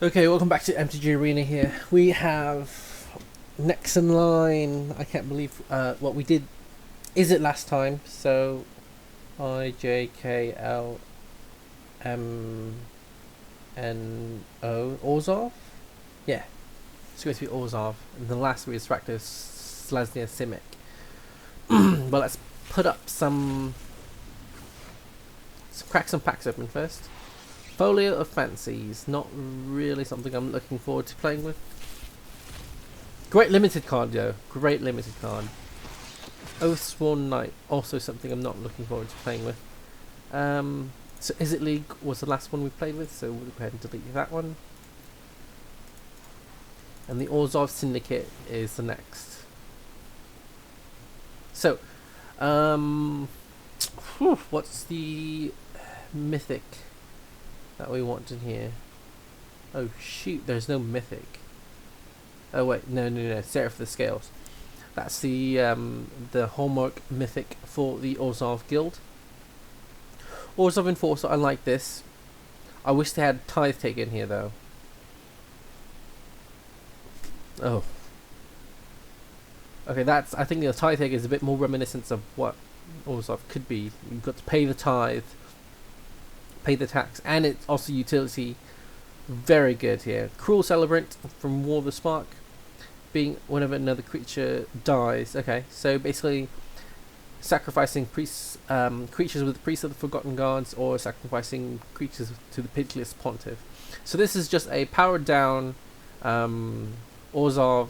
Okay, welcome back to MTG Arena here. We have next in line. I can't believe what we did. Is it last time? So IJKLMNO Orzhov? Yeah, it's going to be Orzhov. And the last we extracted Slaznia Simic. But let's put up some crack some packs open first. Folio of Fancies, not really something I'm looking forward to playing with. Great limited card though, great limited card. Oathsworn Knight, also something I'm not looking forward to playing with. So Is It League was the last one we played with, so we'll go ahead and delete that one. And the Orzhov Syndicate is the next. So, what's the mythic that we want in here? Oh shoot, there's no mythic. Oh wait, no, Seraph the Scales. That's the hallmark mythic for the Orzhov Guild. Orzhov Enforcer, I like this. I wish they had Tithe Take in here though. Oh. Okay, I think the Tithe Take is a bit more reminiscent of what Orzhov could be. You've got to pay the tithe, pay the tax, and it's also utility. Very good here. Cruel Celebrant from War of the Spark, being whenever another creature dies. Okay, so basically sacrificing creatures with the Priest of the Forgotten Gods, or sacrificing creatures to the Pitiless Pontiff. So this is just a powered down Orzhov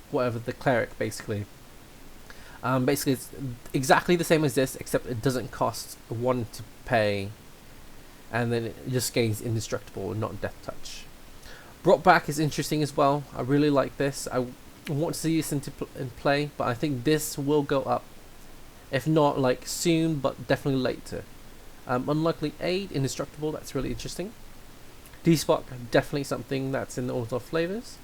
whatever, the cleric basically. Basically it's exactly the same as this, except it doesn't cost 1 to pay, and then it just gains indestructible, not death touch. Brought Back is interesting as well. I really like this. I want to see this in play, but I think this will go up, if not like soon, but definitely later. Unlikely Aid, indestructible, that's really interesting. Despark, definitely something that's in the Orzhov flavors,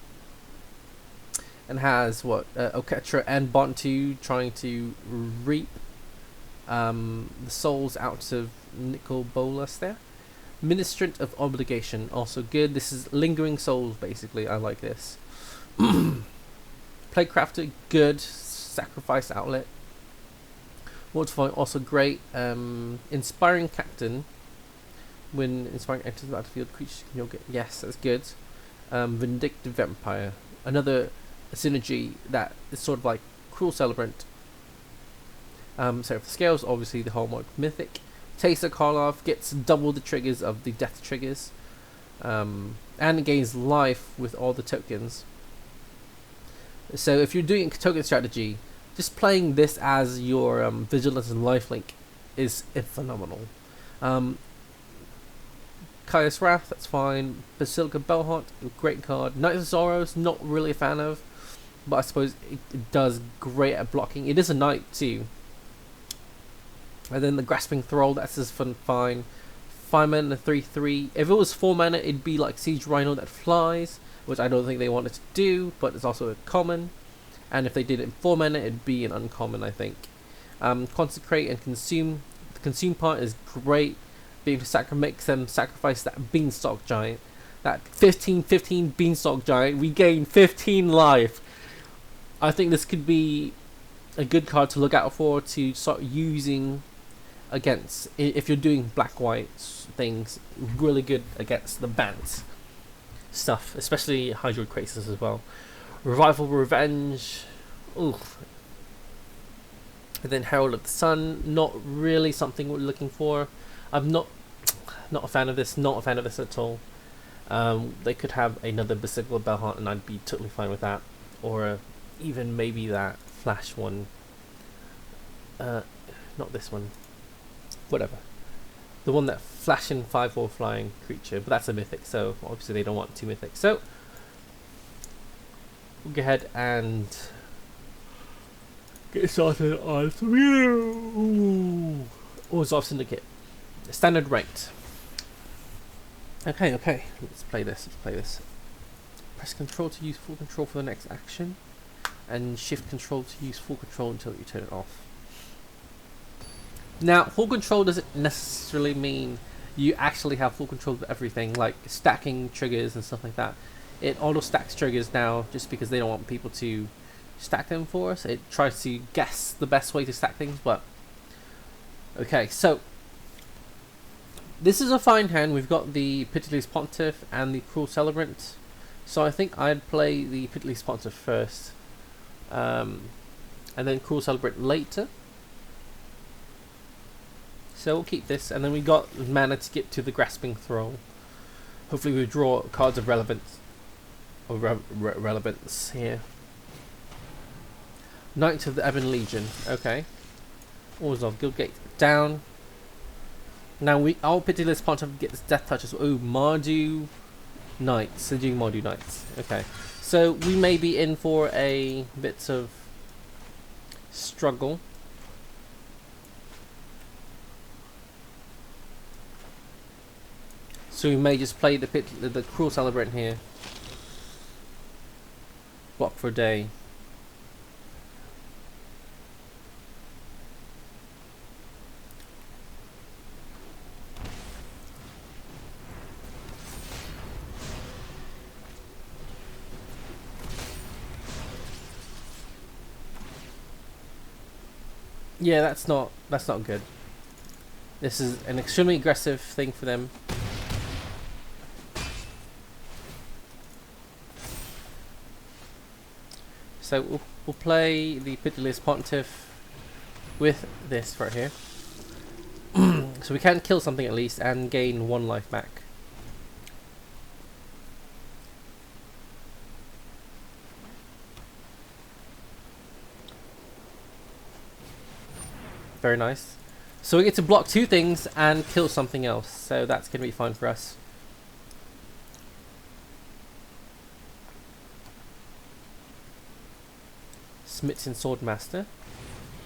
and has what Oketra and Bontu trying to reap the souls out of Nicol Bolas there. Ministrant of Obligation, also good. This is lingering souls basically. I like this. Plaguecrafter, good. Sacrifice outlet. Mortify, also great. Inspiring Captain. When inspiring enters the battlefield, creatures can you'll get. Yes, that's good. Vindictive Vampire, another synergy that is sort of like Cruel Celebrant. Seraph the Scales, obviously the hallmark mythic. Teysa Karlov gets double the triggers of the death triggers, and it gains life with all the tokens. So if you're doing a token strategy, just playing this as your vigilance and lifelink is phenomenal. Kaya's Wrath, that's fine. Basilica Bell-Haunt, great card. Knight of Sorrows, not really a fan of, but I suppose it does great at blocking. It is a knight too. And then the Grasping Thrull, that's just fine. 5 mana, 3/3. If it was 4 mana, it'd be like Siege Rhino that flies, which I don't think they wanted to do, but it's also a common. And if they did it in 4 mana, it'd be an uncommon, I think. Consecrate and Consume. The Consume part is great. Being able to make them sacrifice that Beanstalk Giant. That 15/15 Beanstalk Giant. We gain 15 life. I think this could be a good card to look out for, to start using against, if you're doing black-white things. Really good against the Bant stuff, especially Hydroid Krasis as well. Revival Revenge, oof. And then Herald of the Sun, not really something we're looking for. I'm not a fan of this, not a fan of this at all. They could have another Basilica Bell-Haunt and I'd be totally fine with that, or even maybe that Flash one. Not this one, whatever. The one that flash in 5/4 flying creature, but that's a mythic, so obviously they don't want 2 mythics. So we'll go ahead and get started on Orzhov Syndicate. Standard ranked. Okay, let's play this. Press control to use full control for the next action, and shift control to use full control until you turn it off. Now, full control doesn't necessarily mean you actually have full control of everything, like stacking triggers and stuff like that. It auto stacks triggers now just because they don't want people to stack them for us. It tries to guess the best way to stack things, but okay, so this is a fine hand. We've got the Pitiless Pontiff and the Cruel Celebrant, so I think I'd play the Pitiless Pontiff first, and then Cruel Celebrant later. So we'll keep this, and then we got mana to get to the Grasping Thrull. Hopefully we draw cards of relevance, relevance here. Knights of the Ebon Legion, okay. Orzhov Guildgate down. Now our Pitiless Pontiff gets Death Touch as well. Ooh, Mardu Knights. So doing Mardu Knights. Okay. So we may be in for a bit of struggle. So we may just play the Cruel Celebrant here. Block for a day. Yeah, that's not good. This is an extremely aggressive thing for them. So we'll play the Pitiless Pontiff with this right here. So we can kill something at least and gain 1 life back. Very nice. So we get to block 2 things and kill something else. So that's going to be fine for us. Smithson Swordmaster.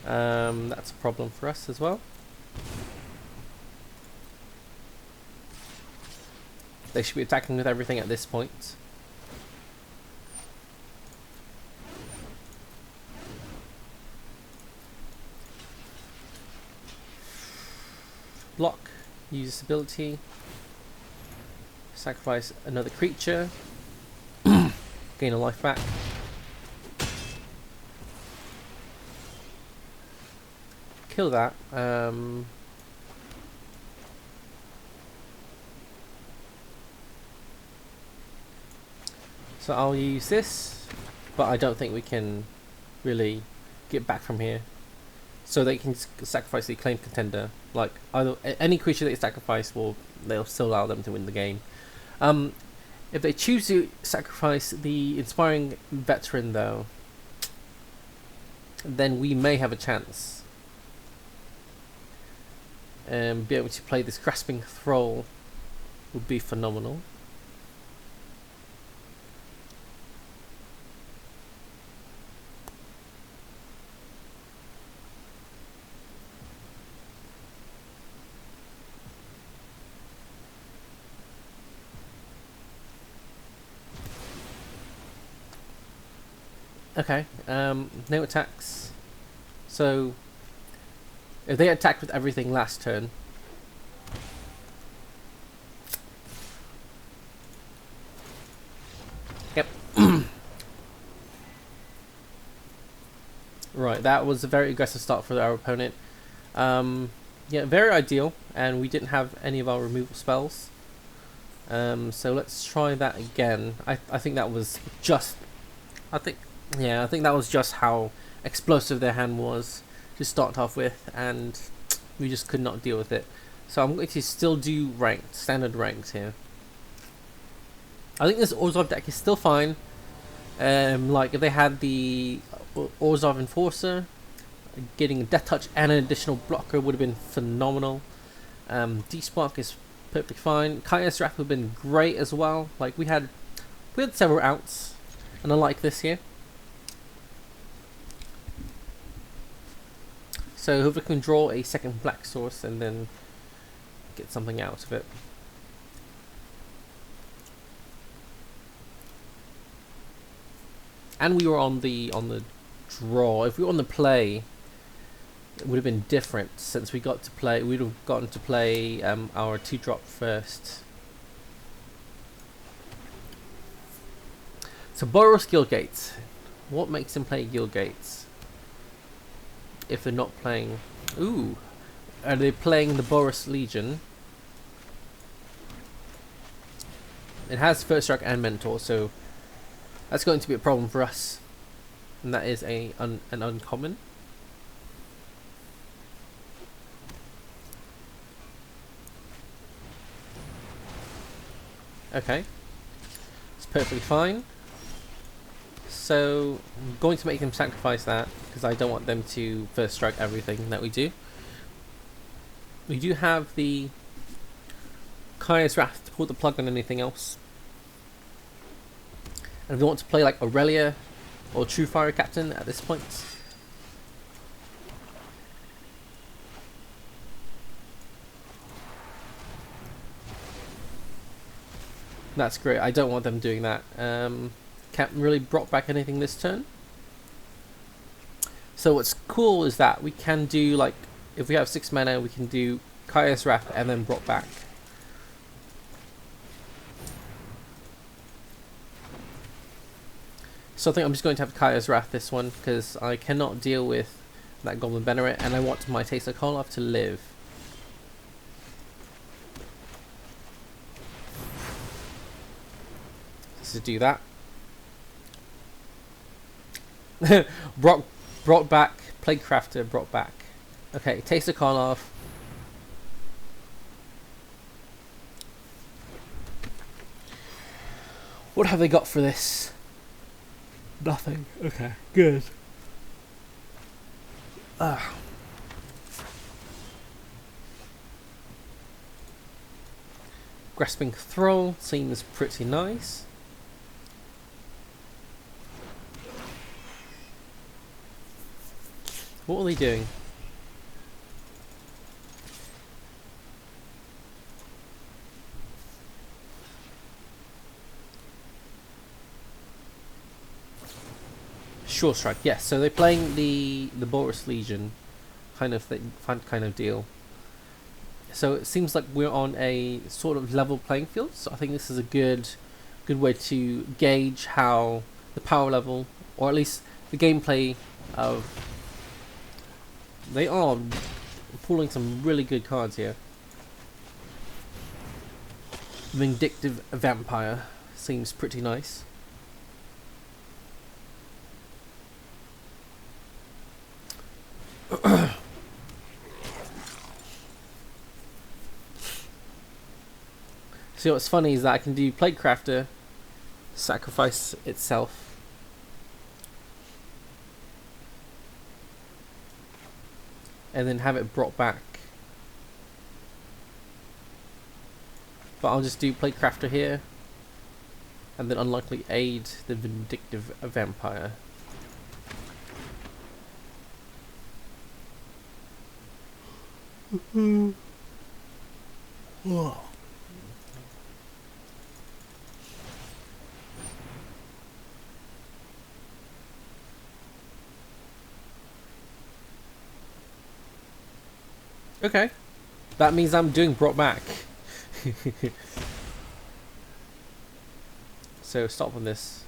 That's a problem for us as well. They should be attacking with everything at this point. Block, use this ability, sacrifice another creature, gain a life back. Kill that. So I'll use this, but I don't think we can really get back from here. So they can sacrifice the Acclaimed Contender. Like either any creature they sacrifice, they'll still allow them to win the game. If they choose to sacrifice the Inspiring Veteran, though, then we may have a chance. Be able to play this Grasping Thrull would be phenomenal. Okay, no attacks. So if they attacked with everything last turn, yep. Right, that was a very aggressive start for our opponent. Yeah, very ideal, and we didn't have any of our removal spells. So let's try that again. I think that was just, I think that was just how explosive their hand was to start off with, and we just could not deal with it. So I'm going to still do ranked, standard ranks here. I think this Orzhov deck is still fine. Like if they had the Orzhov Enforcer, getting a Death Touch and an additional blocker would have been phenomenal. Despark is perfectly fine. Seraph would have been great as well. Like we had several outs, and I like this here. So hopefully we can draw a second black source and then get something out of it. And we were on the draw. If we were on the play, it would have been different since we'd have gotten to play our 2-drop first. So Orzhov Guildgate. What makes them play Guildgates? If they're not playing... Ooh! Are they playing the Boris Legion? It has First Strike and Mentor, so that's going to be a problem for us. And that is an uncommon. Okay. It's perfectly fine. So I'm going to make them sacrifice that because I don't want them to first strike everything that we do. We do have the Kaya's Wrath to pull the plug on anything else. And if we want to play like Aurelia or True Fire Captain at this point, that's great. I don't want them doing that. Can't really brought back anything this turn. So what's cool is that we can do, like, if we have 6 mana, we can do Kaya's Wrath and then brought back. So I think I'm just going to have Kaya's Wrath this one because I cannot deal with that Goblin Banneret and I want my Teysa Karlov to live. To do that. brought back, Plaguecrafter brought back. Okay, Teysa Karlov. What have they got for this? Nothing. Okay, good. Grasping Thrull seems pretty nice. What are they doing? Sure Strike, yes. So they're playing the Boris Legion kind of thing, kind of deal. So it seems like we're on a sort of level playing field. So I think this is a good way to gauge how the power level, or at least the gameplay of. They are pulling some really good cards here. Vindictive Vampire seems pretty nice. So what's funny is that I can do Plaguecrafter, sacrifice itself. And then have it brought back. But I'll just do Plaguecrafter here. And then unlikely aid the Vindictive Vampire. Whoa. Okay, that means I'm doing brought back. So stop on this.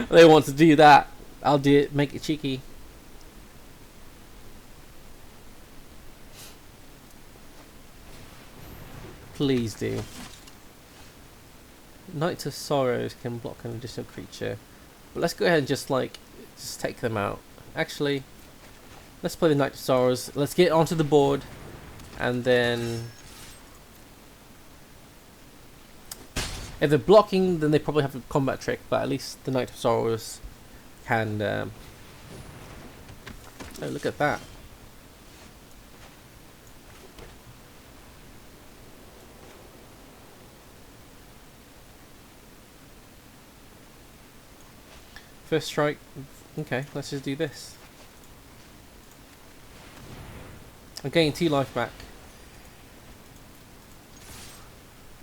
They want to do that. I'll do it. Make it cheeky. Please do. Knights of Sorrows can block an additional creature. But let's go ahead and just take them out. Actually, let's play the Knight of Sorrows. Let's get onto the board. And then... if they're blocking, then they probably have a combat trick. But at least the Knight of Sorrows can... oh, look at that. First strike. Okay, let's just do this. I'm getting 2 life back.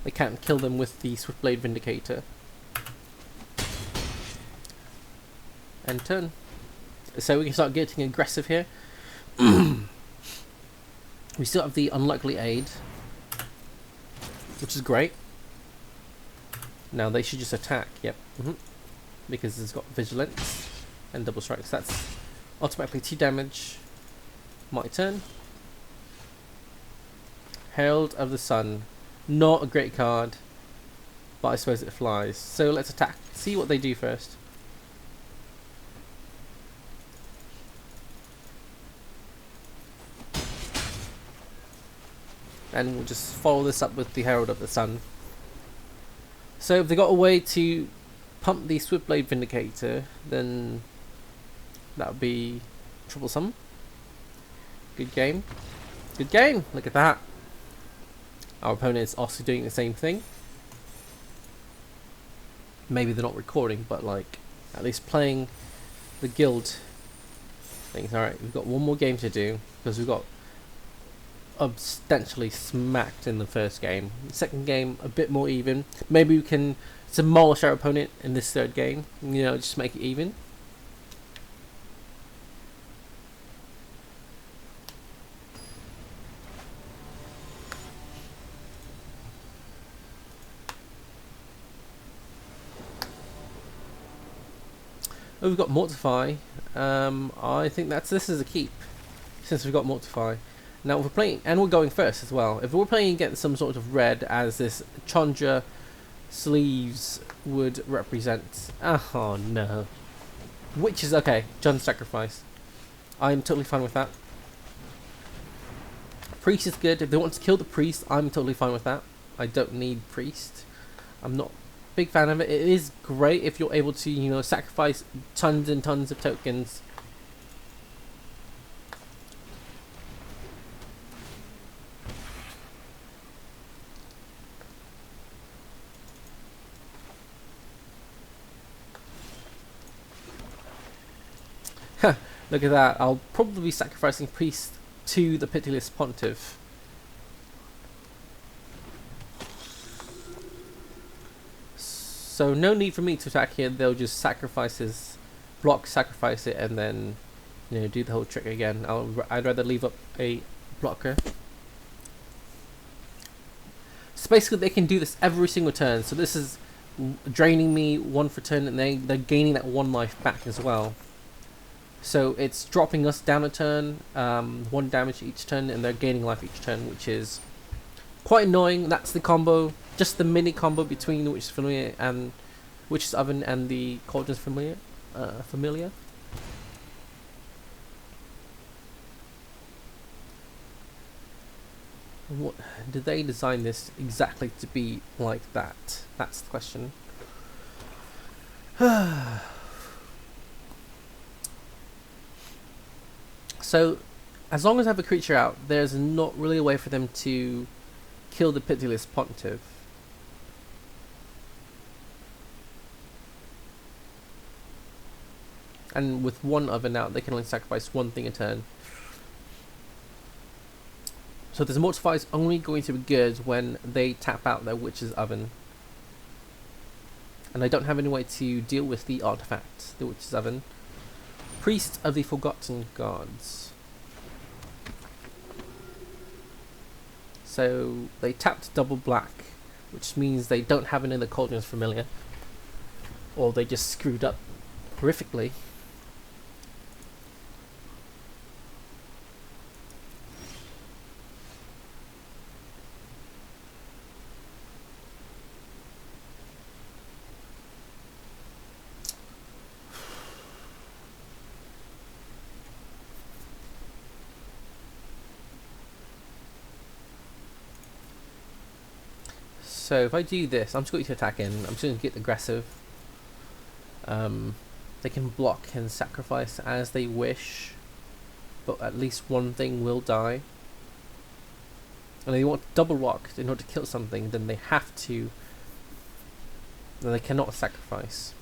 They can't kill them with the Swiftblade Vindicator. End turn. So we can start getting aggressive here. We still have the Unlikely Aid, which is great. Now they should just attack, yep. Because it's got Vigilance and Double Strikes. That's automatically 2 damage. My turn. Herald of the Sun. Not a great card, but I suppose it flies. So let's attack. See what they do first. And we'll just follow this up with the Herald of the Sun. So if they got a way to pump the Swiftblade Vindicator, then that would be troublesome. Good game. Good game! Look at that. Our opponent is also doing the same thing. Maybe they're not recording, but like at least playing the guild things. Alright, we've got one more game to do because we've got substantially smacked in the first game. The second game a bit more even. Maybe we can demolish our opponent in this third game, you know, just make it even. Oh, we've got Mortify. I think this is a keep since we've got Mortify. Now if we're playing, and we're going first as well. If we're playing against some sort of red, as this Chandra sleeves would represent. Oh no. Which is okay. John Sacrifice. I'm totally fine with that. Priest is good. If they want to kill the priest, I'm totally fine with that. I don't need priest. I'm not a big fan of it. It is great if you're able to, you know, sacrifice tons and tons of tokens. Look at that. I'll probably be sacrificing priest to the Pitiless Pontiff. So no need for me to attack here. They'll just sacrifice his block, sacrifice it, and then, you know, do the whole trick again. I'd rather leave up a blocker. So basically they can do this every single turn. So this is draining me 1 for turn, and they're gaining that 1 life back as well. So it's dropping us down a turn, 1 damage each turn, and they're gaining life each turn, which is quite annoying. That's the combo, just the mini combo between the Witch's Familiar and Witch's Oven and the Cauldron's Familiar. What did they design this exactly to be like that? That's the question. So, as long as I have a creature out, there's not really a way for them to kill the Pitiless Pontiff. And with 1 oven out, they can only sacrifice 1 thing a turn. So this Mortify is only going to be good when they tap out their Witch's Oven. And I don't have any way to deal with the artifact, the Witch's Oven. Priest of the Forgotten Gods. So they tapped double black, which means they don't have another Cauldron's Familiar, or they just screwed up horrifically. So if I do this, I'm just going to attack in. I'm just going to get aggressive. They can block and sacrifice as they wish, but at least 1 thing will die. And if they want double rock in order to kill something, then they have to. Then they cannot sacrifice.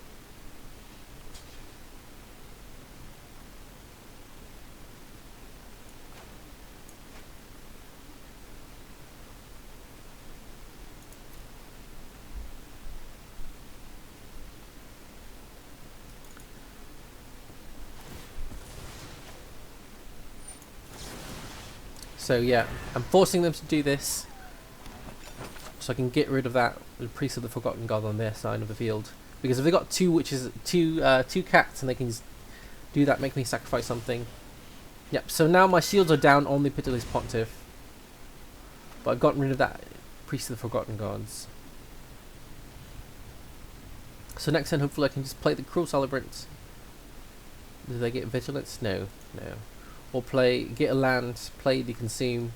So yeah, I'm forcing them to do this so I can get rid of that Priest of the Forgotten God on their side of the field. Because if they got two witches, two cats, and they can just do that, make me sacrifice something. Yep. So now my shields are down on the Pitiless Pontiff, but I've gotten rid of that Priest of the Forgotten Gods. So next turn, hopefully, I can just play the Cruel Celebrant. Do they get Vigilance? No, no. Or get a land, play the Consume.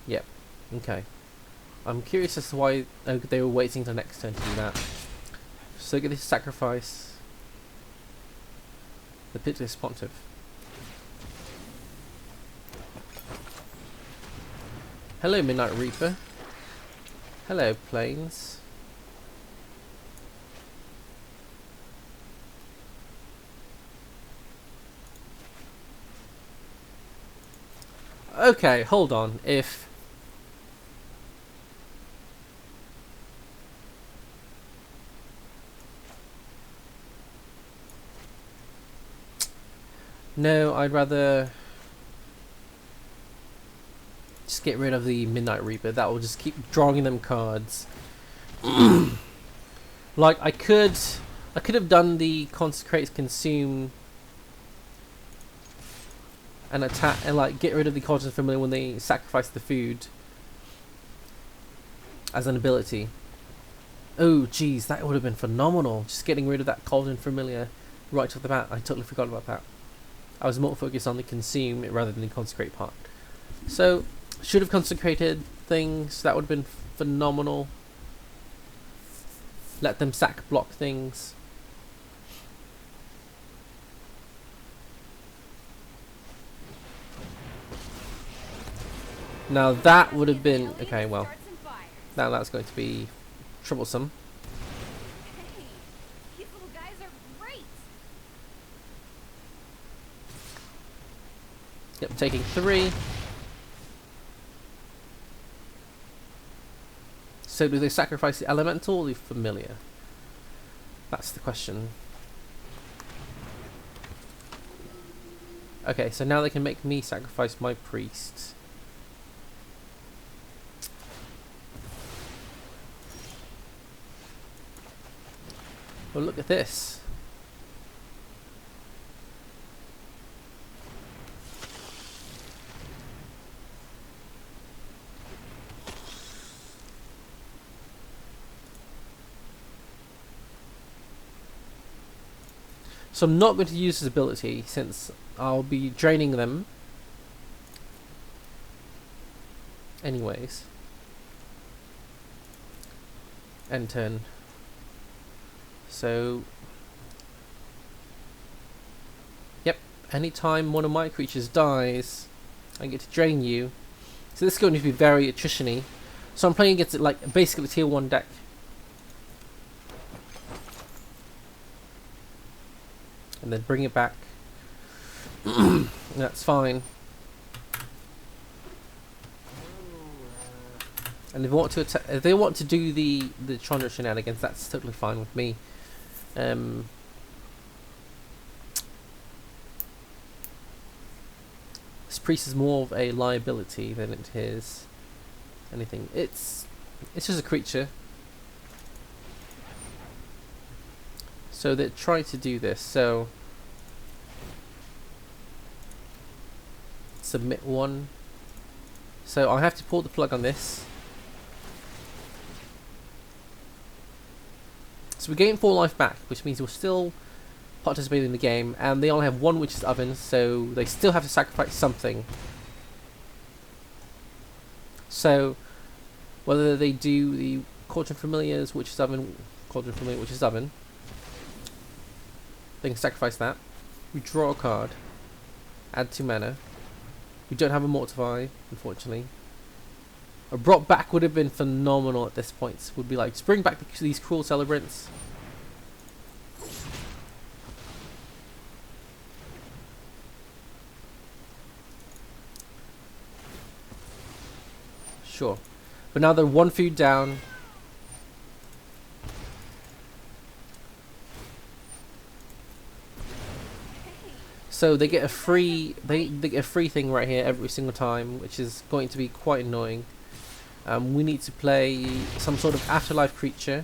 Yep. Okay. I'm curious as to why they were waiting till next turn to do that. So get this sacrifice the Pitiless Pontiff. Hello, Midnight Reaper. Hello, Plains. Okay, hold on. No, I'd rather just get rid of the Midnight Reaper. That will just keep drawing them cards. Like I could have done the Consecrate, Consume, and attack, and like get rid of the Cauldron Familiar when they sacrifice the food as an ability. Oh, geez, that would have been phenomenal. Just getting rid of that Cauldron Familiar right off the bat. I totally forgot about that. I was more focused on the Consume rather than the Consecrate part. So, should have consecrated things. That would have been phenomenal. Let them sack block things. Now that would have been... Okay, well. Now that's going to be troublesome. Yep, taking 3. So do they sacrifice the Elemental or the Familiar? That's the question. Okay, so now they can make me sacrifice my Priest. Well, look at this. So I'm not going to use his ability since I'll be draining them anyways. End turn. So, yep, anytime one of my creatures dies, I get to drain you. So this is going to be very attrition-y. So I'm playing against it like basically tier 1 deck. And then bring it back. That's fine. And if they want to do the Chandra shenanigans, that's totally fine with me. This priest is more of a liability than it is anything. It's just a creature. So they're trying to do this. So submit 1. So I have to pull the plug on this. So we gain 4 life back, which means we're still participating in the game, and they only have 1 Witch's Oven, so they still have to sacrifice something. So whether they do the Cauldron Familiars, Witch's Oven, Cauldron Familiar, Witch's Oven, they can sacrifice that. We draw a card, add 2 mana. We don't have a Mortify, unfortunately. A brought back would have been phenomenal at this point. Would be like, just bring back these Cruel Celebrants. Sure. But now they're 1 food down. So they get a free they get a free thing right here every single time, which is going to be quite annoying. We need to play some sort of afterlife creature.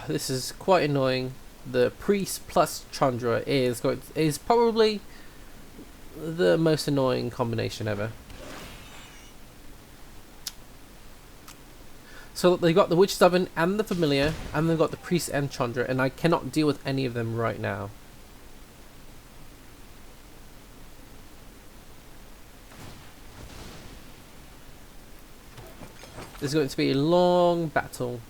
This is quite annoying. The priest plus Chandra is probably the most annoying combination ever. So they've got the Witch's Oven and the Familiar, and they've got the priest and Chandra, and I cannot deal with any of them right now. This is going to be a long battle.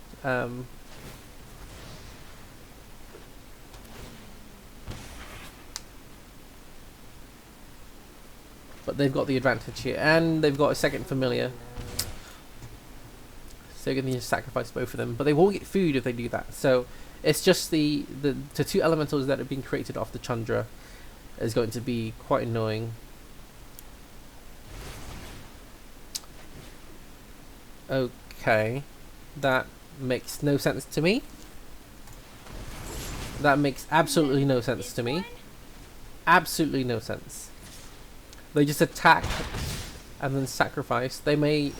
But they've got the advantage here, and they've got a second Familiar. So you're going to need to sacrifice both of them, but they won't get food if they do that. So it's just the two elementals that are being created off the Chandra is going to be quite annoying. Okay, that makes no sense to me. That makes absolutely no sense to me. Absolutely no sense. They just attack and then sacrifice. They may...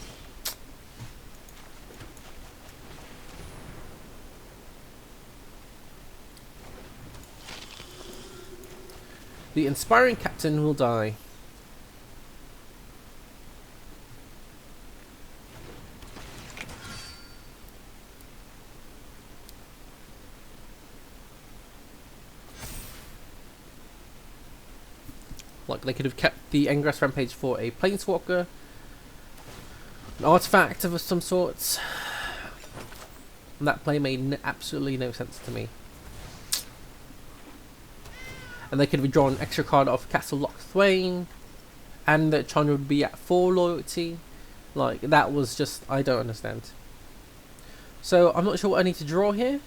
The Inspiring Captain will die. Like, they could have kept the Engrass Rampage for a Planeswalker, an artifact of some sorts. And that play made absolutely no sense to me. And they could have drawn an extra card off Castle Lochthwain, and that Chandra would be at 4 loyalty. Like, that was just... I don't understand. So, I'm not sure what I need to draw here.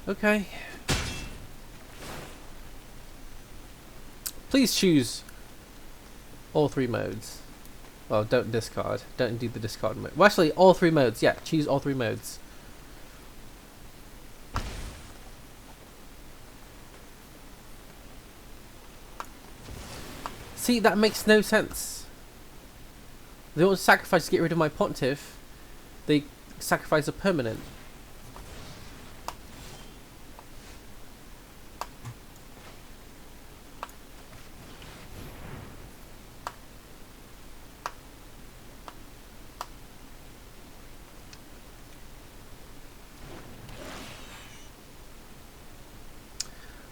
Okay. Please choose all 3 modes. Well, don't discard. Don't do the discard mode. Well, actually, all 3 modes. Yeah, choose all 3 modes. See, that makes no sense. They want to sacrifice to get rid of my Pontiff. They sacrifice a permanent.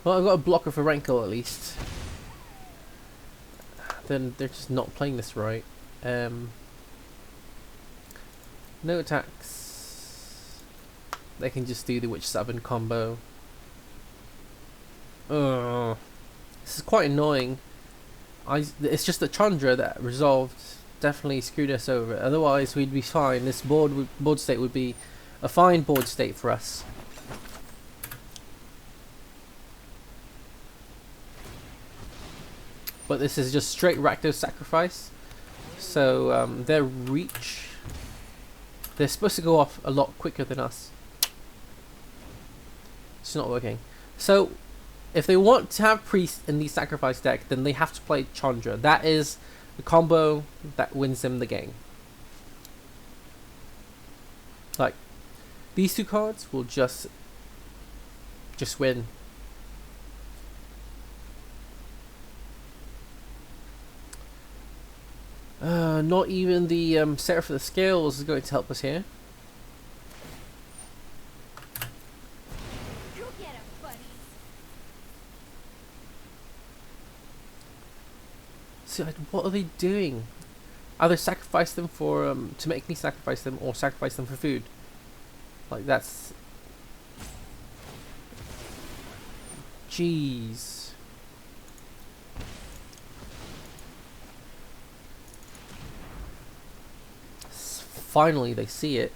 Well, I've got a blocker for Rankle at least. Then they're just not playing this right. No attacks. They can just do the Witch's Oven combo. Ugh. This is quite annoying. It's just the Chandra that resolved definitely screwed us over. Otherwise, we'd be fine. This board state would be a fine board state for us. But this is just straight Rakdos sacrifice. So their reach, they're supposed to go off a lot quicker than us. It's not working. So if they want to have Priest in the sacrifice deck, then they have to play Chandra. That is the combo that wins them the game. Like, these 2 cards will just win. Not even the Seraph of the Scales is going to help us here. Go get him, buddies. See, like, what are they doing? Either sacrifice them for to make me sacrifice them, or sacrifice them for food. Like that's. Jeez. Finally, they see it.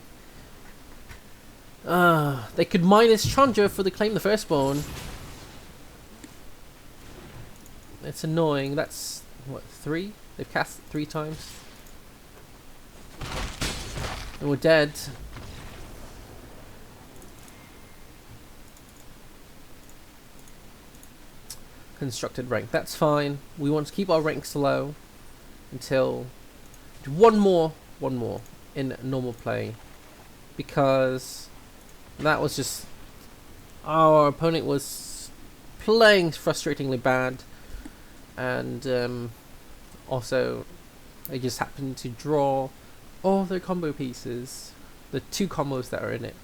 They could minus Chandra for the claim the firstborn. It's annoying. That's what, 3? They've cast it 3 times. And we're dead. Constructed rank. That's fine. We want to keep our ranks low until one more in normal play, because that was just, our opponent was playing frustratingly bad, and also they just happened to draw all their combo pieces, the 2 combos that are in it.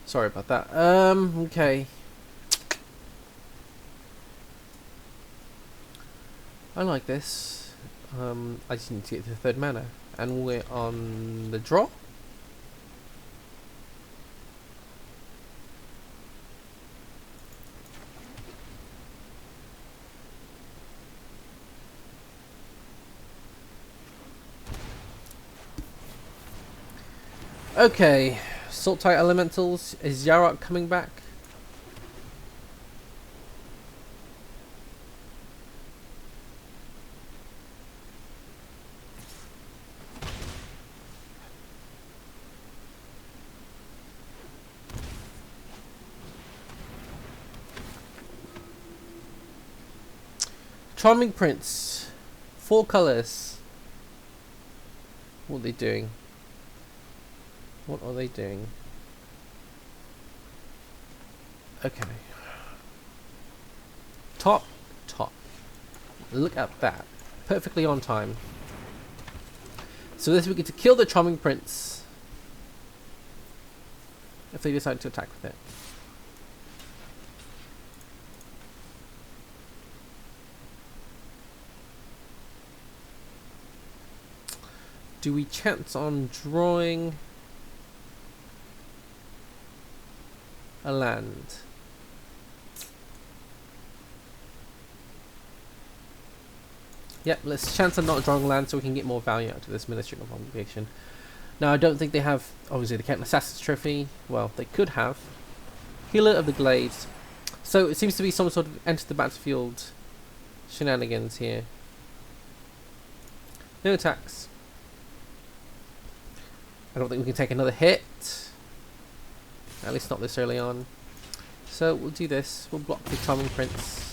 Sorry about that. Okay. I like this. I just need to get to the 3rd mana. And we're on the draw. Okay. Salt-type elementals. Is Yarok coming back? Charming Prince. 4 colors. What are they doing? What are they doing? Okay. Top. Look at that. Perfectly on time. So this we get to kill the Charming Prince if they decide to attack with it. Do we chance on drawing a land? Yep, let's chance on not drawing land so we can get more value out of this Ministrant of Obligation. Now, I don't think they have, obviously they can't Assassin's Trophy. Well, they could have. Healer of the Glades. So it seems to be some sort of enter the battlefield shenanigans here. No attacks. I don't think we can take another hit. At least not this early on. So we'll do this. We'll block the Charming Prince.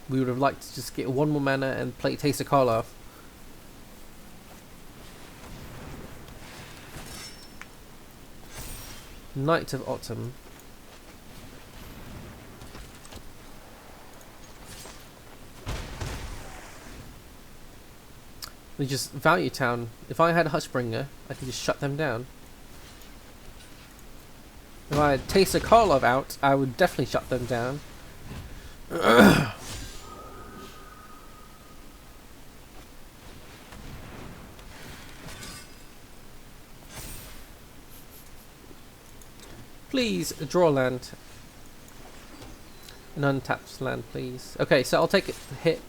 We would have liked to just get 1 more mana and play Teysa Karlov. Knight of Autumn. We just value town. If I had Hushbringer, I could just shut them down. If I had Teysa Karlov out, I would definitely shut them down. Please draw land. An untapped land, please. Okay, so I'll take a hit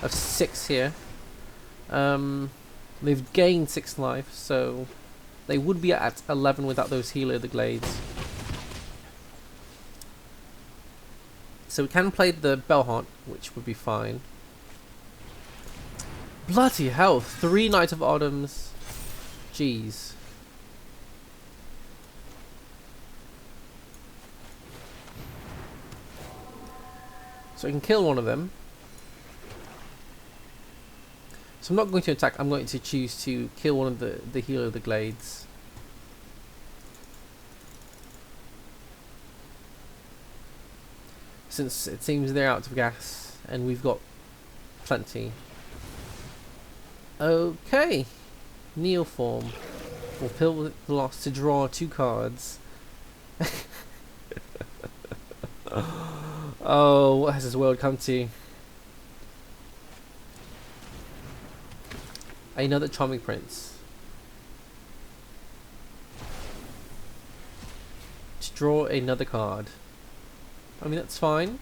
of 6 here. They've gained 6 life, so they would be at 11 without those Healer of the Glades. So we can play the Bell-Haunt, which would be fine. Bloody hell, 3 Knight of Autumns. Jeez. So I can kill one of them. So I'm not going to attack, I'm going to choose to kill one of the healer of the glades. Since it seems they're out of gas and we've got plenty. Okay. Neoform. Will pill the loss to draw 2 cards. Oh, what has this world come to? Another Charming Prince. To draw another card. I mean, that's fine.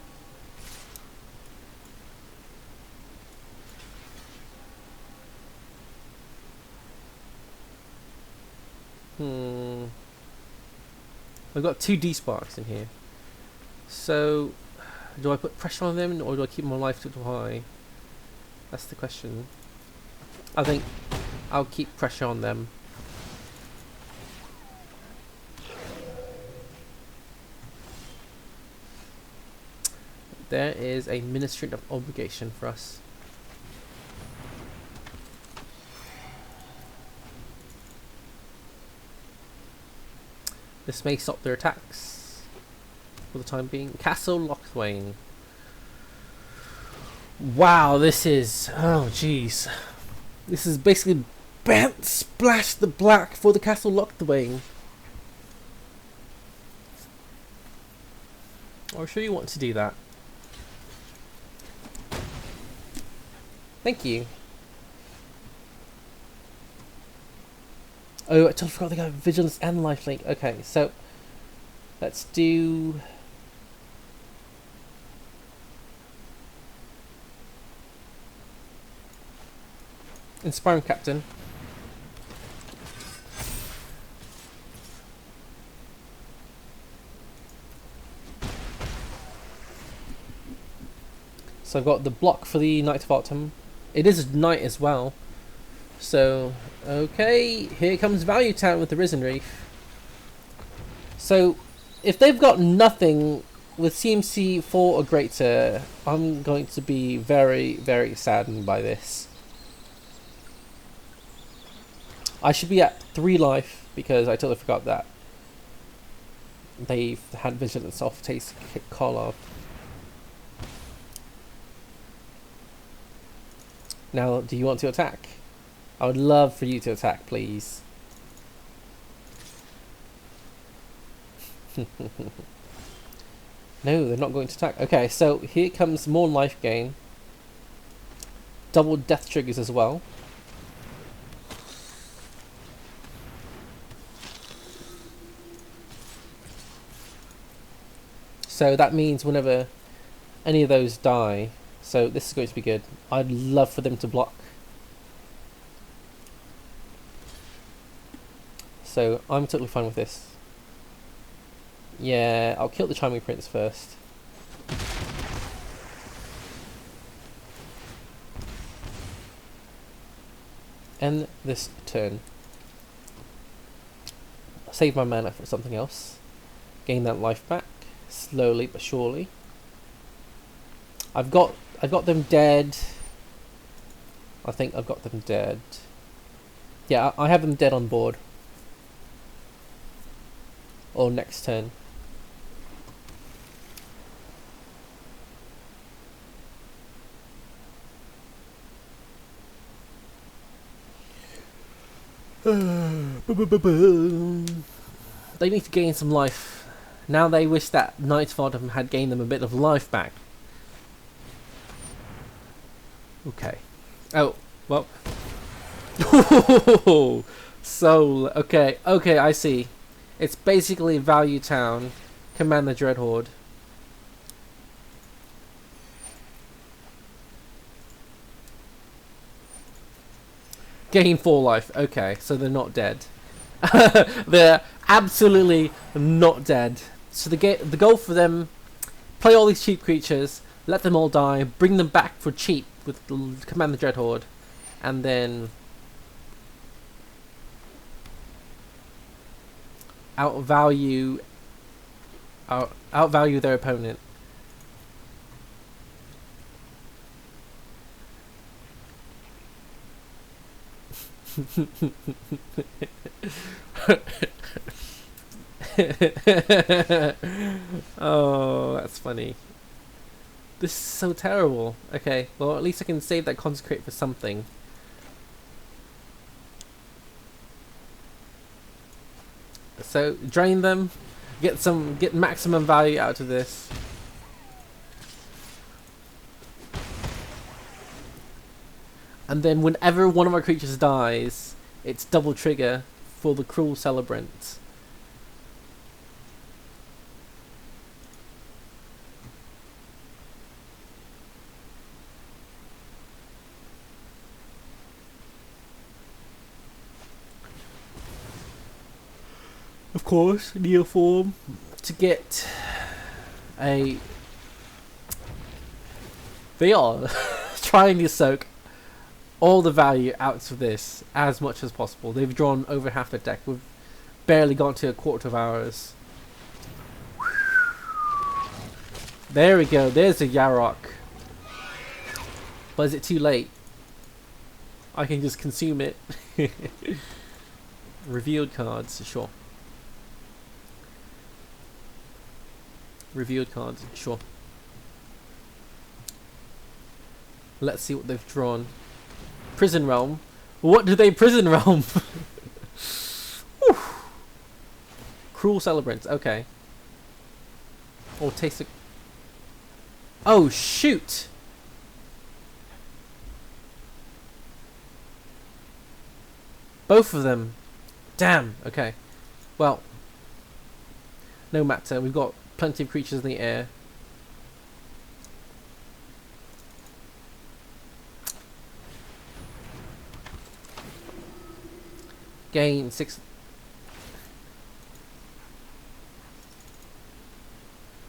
I've got 2 Desparks in here. So, do I put pressure on them or do I keep my life too high? That's the question. I think I'll keep pressure on them. There is a Ministrant of Obligation for us. This may stop their attacks for the time being. Castle Lochthwain. Wow, this is... oh, jeez. This is basically Bant Splash the Black for the Castle Lochthwain. I'm sure you want to do that. Thank you. Oh, I totally forgot they got Vigilance and Lifelink. Okay, so let's do... Inspiring Captain. So I've got the block for the Knight of Autumn. It is a knight as well. So, okay, here comes Value Town with the Risen Reef. So, if they've got nothing with CMC 4 or greater, I'm going to be very, very saddened by this. I should be at 3 life because I totally forgot that they've had Vigilance off Teysa Karlov. Now, do you want to attack? I would love for you to attack, please. No, they're not going to attack. Okay, so here comes more life gain. Double death triggers as well. So that means whenever any of those die, so this is going to be good. I'd love for them to block. So I'm totally fine with this. Yeah, I'll kill the Charming Prince first. End this turn. Save my mana for something else. Gain that life back. Slowly but surely. I've got them dead. I think I've got them dead. Yeah, I have them dead on board. Or next turn. They need to gain some life. Now they wish that Knight of Autumn had gained them a bit of life back. Okay. Oh, well. So, okay, I see. It's basically Value Town, Command the Dreadhorde. Gain 4 life. Okay, so they're not dead. They're absolutely not dead. So the goal for them, play all these cheap creatures, let them all die, bring them back for cheap with Command the Dreadhorde, and then outvalue their opponent. Oh, that's funny. This is so terrible. Okay, well at least I can save that Consecrate for something. So drain them, get maximum value out of this. And then whenever one of our creatures dies, it's double trigger for the Cruel Celebrant. Of course, Neoform to get a. They are trying to soak all the value out of this as much as possible. They've drawn over half the deck. We've barely gone to a quarter of hours. There we go. There's a Yarok. But is it too late? I can just consume it. Revealed cards, sure. Revealed cards, sure. Let's see what they've drawn. Prison Realm. What do they Prison Realm? Cruel Celebrant, okay. Or Teysa. Oh shoot! Both of them. Damn, okay. Well, no matter, we've got plenty of creatures in the air. Gain 6.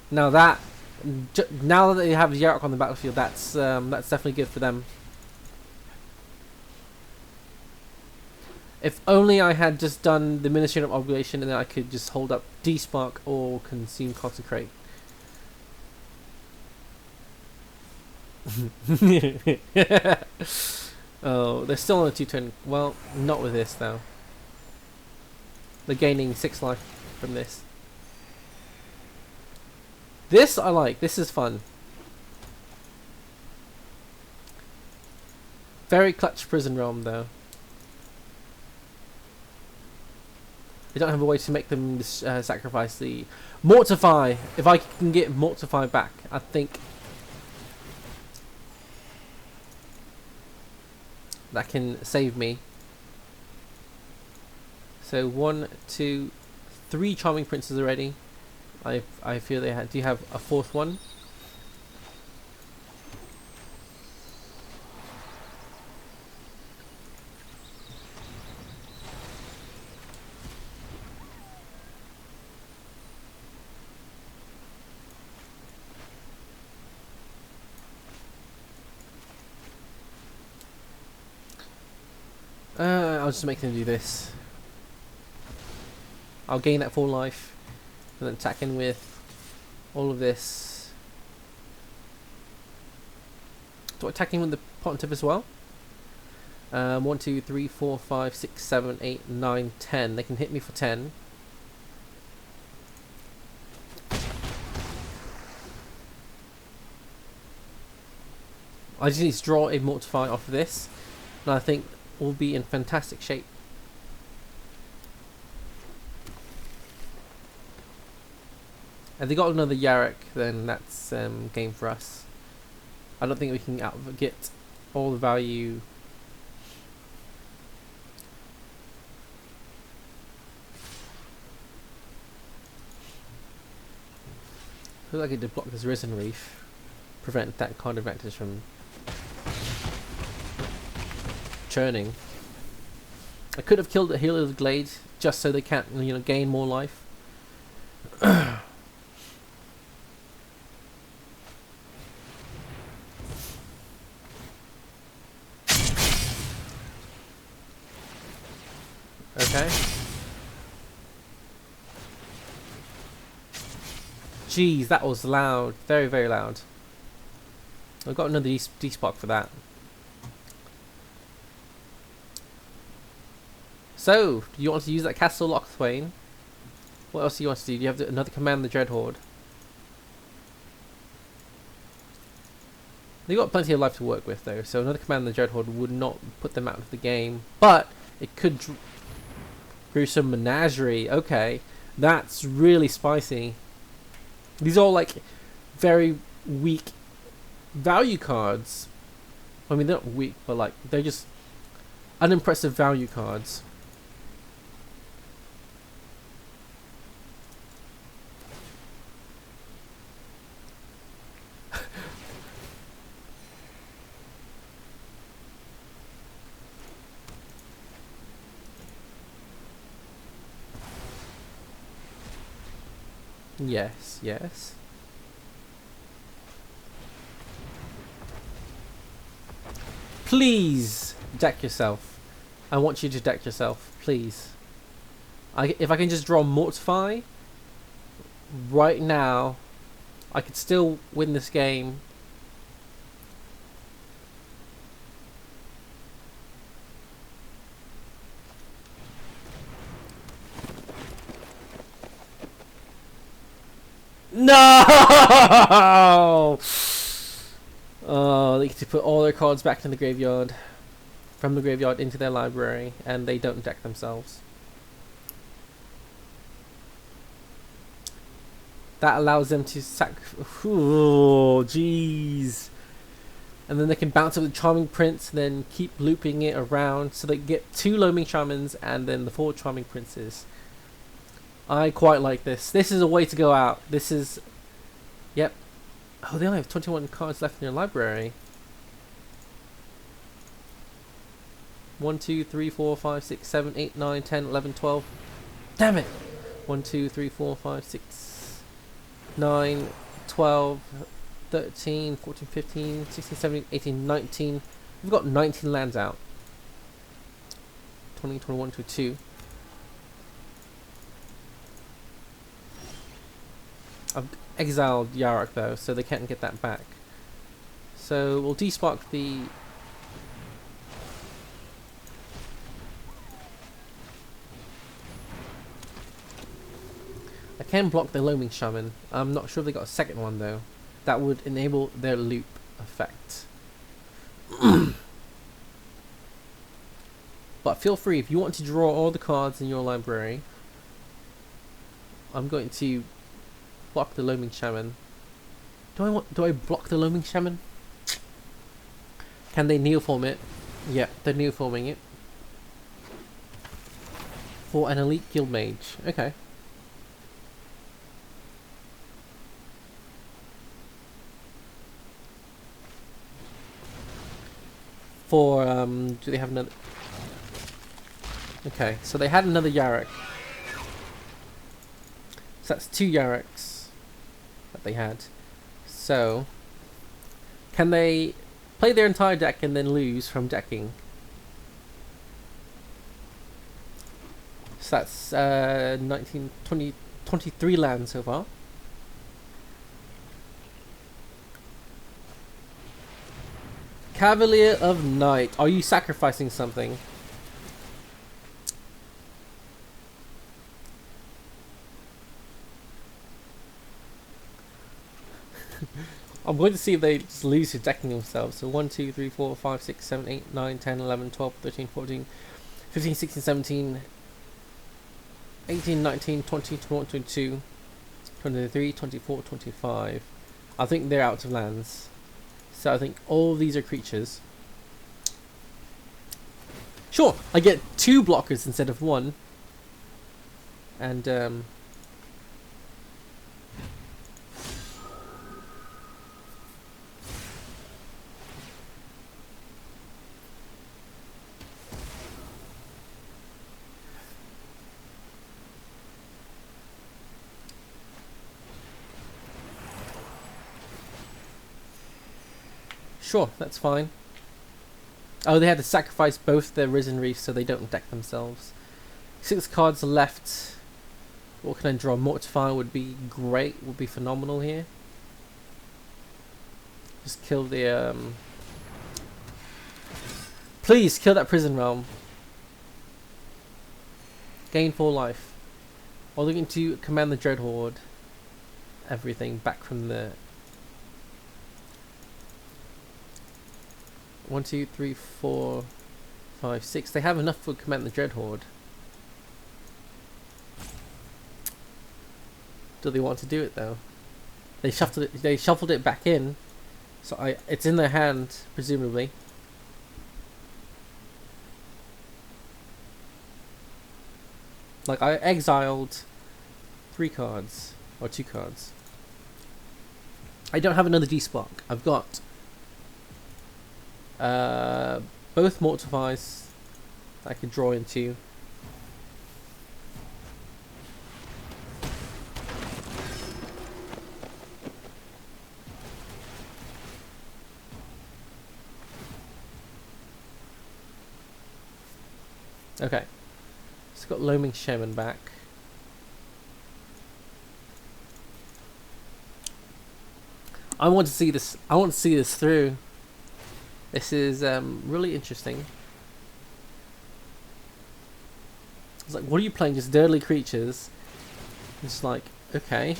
Now that now that they have Yarok on the battlefield, that's definitely good for them. If only I had just done the Ministrant of Obligation and then I could just hold up Despark or consume Consecrate. Oh, they're still on a 2-turn. Well, not with this though. They're gaining 6 life from this. This I like. This is fun. Very clutch Prison Realm though. They don't have a way to make them sacrifice the Mortify. If I can get Mortify back, I think that can save me. So 1, 2, 3 Charming Princes already. I feel they do have a 4th one. I'll just make them do this. I'll gain that 4 life, and then attack in with all of this. Do I attack in with the Pontiff as well? 1, 2, 3, 4, 5, 6, 7, 8, 9, 10. They can hit me for 10. I just need to draw a Mortify off of this, and I think we'll be in fantastic shape. If they got another Yarok, then that's game for us. I don't think we can get all the value. I feel like I did block this Risen Reef, prevent that card advantage from churning. I could have killed the Healer's Glade just so they can't, you know, gain more life. Okay. Jeez, that was loud. Very, very loud. I've got another Despark for that. So, do you want to use that Castle Lochthwain? What else do you want to do? Do you have another command the Dreadhorde? They've got plenty of life to work with though, so another command the Dreadhorde would not put them out of the game. But it could Gruesome Menagerie. Okay, that's really spicy. These are all like very weak value cards. I mean, they're not weak, but like they're just unimpressive value cards. Yes, yes. Please deck yourself. I want you to deck yourself, please. If I can just draw Mortify right now, I could still win this game. No! Oh, they get to put all their cards back in the graveyard, from the graveyard into their library, and they don't deck themselves. That allows them to oh, jeez. And then they can bounce up the Charming Prince, and then keep looping it around, so they get 2 Loaming Shamans, and then the 4 Charming Princes. I quite like this. This is a way to go out. This is... Yep. Oh, they only have 21 cards left in their library. 1, 2, 3, 4, 5, 6, 7, 8, 9, 10, 11, 12. Damn it! 1, 2, 3, 4, 5, 6, 9, 12, 13, 14, 15, 16, 17, 18, 19. We've got 19 lands out. 20, 21, 22. I've exiled Yarok though, so they can't get that back. So we'll despark the... I can block the Loaming Shaman. I'm not sure if they got a second one though. That would enable their loop effect. But feel free, if you want to draw all the cards in your library, I'm going to block the Loaming Shaman. Do I block the Loaming Shaman? Can they neoform it? Yeah, they're neoforming it. For an elite guild mage. Okay. For do they have another? Okay, so they had another Yarok. So that's 2 Yaroks that they had. So, can they play their entire deck and then lose from decking? So that's 19, 20, 23 lands so far. Cavalier of Night. Are you sacrificing something? I'm going to see if they just lose to decking themselves. So 1, 2, 3, 4, 5, 6, 7, 8, 9, 10, 11, 12, 13, 14, 15, 16, 17, 18, 19, 20, 21, 22, 23, 24, 25. I think they're out of lands. So I think all of these are creatures. Sure, I get 2 blockers instead of 1. And sure, that's fine. Oh, they had to sacrifice both their Risen Reefs so they don't deck themselves. 6 cards left. What can I draw? Mortify would be great, would be phenomenal here. Just kill the please kill that Prison Realm. Gain 4 life. Or looking to command the Dread Horde. Everything back from the 1, 2, 3, 4, 5, 6. They have enough for command the Dread Horde. Do they want to do it though? They shuffled it. They shuffled it back in, so it's in their hand presumably. Like I exiled 3 cards or 2 cards. I don't have another Despark. I've got both Mortifies that I can draw into. Okay, it's got Loaming Shaman back. I want to see this. I want to see this through. This is really interesting. It's like, what are you playing? Just dirtly creatures. It's like, okay.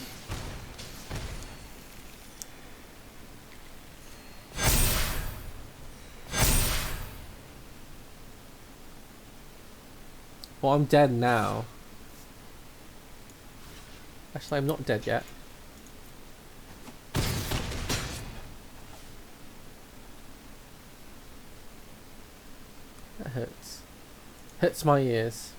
Well, I'm dead now. Actually, I'm not dead yet. That hurts. Hurts my ears.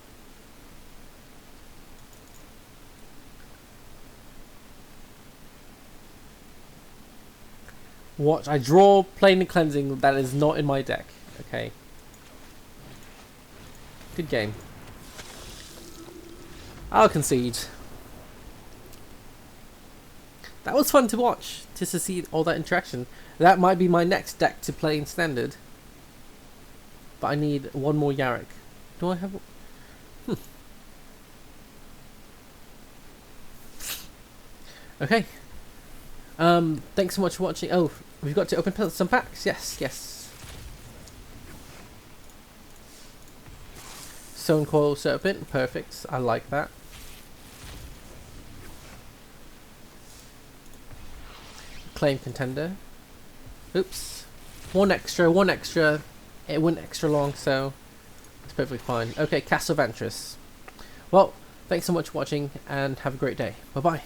Watch, I draw Plane and Cleansing that is not in my deck. Okay. Good game. I'll concede. That was fun to watch, just to see all that interaction. That might be my next deck to play in Standard. But I need one more Yarrick. Do I have... Okay. Thanks so much for watching. Oh, we've got to open some packs. Yes, yes. Stone Coil Serpent. Perfect. I like that. Claim Contender. Oops. One extra. It went extra long, so it's perfectly fine. Okay, Castle Ventress. Well, thanks so much for watching, and have a great day. Bye-bye.